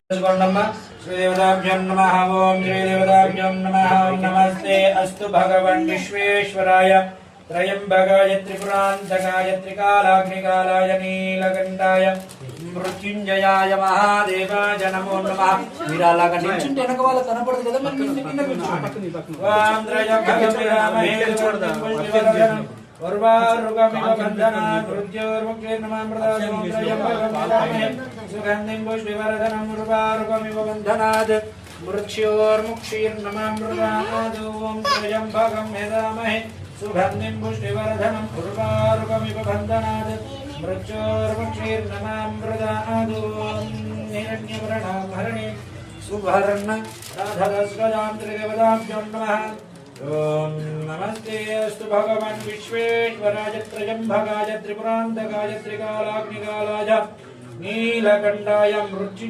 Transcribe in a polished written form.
श्रीदेवताभ्यं नमः। ओं श्रीदेवताभ्यं नमः। नमस्ते अस्तु भगवन् विश्वेश्वराय त्रयंबकाय त्रिपुरान्तकाय त्रिकालाग्निकालाय नीलकण्ठाय मृत्युंजयाय महादेवाय नमो नमः। मीरालाగా నిల్చుంటే వెనక వాళ్ళ కనపడదు కదా, మరి కింద కూర్చోండి. ఓం త్రయంబకం యజామహే సుగంధిం पुष्टिवर्धनम् उर्वारुकमिव बन्धनात् मृत्योर्मुक्षीर्नमामृतात्। ॐ त्र्यम्बकं यजामहे सुगन्धिं पुष्टिवर्धनम् उर्वारुकमिव बन्धनात् मृत्योर्मुक्षीर्नमामृतात्। ॐ हिरण्यवर्णाभरणे सुवर्ण राधवस्वजां त्रिदेवताभ्यो नमः। ओम नमस्ते अस्तु भगवान् विश्वेश्वराय त्रयंबकाय त्रिपुरान्तकाय त्रिकालाग्निकालाय नीलकण्ठाय मृत्यु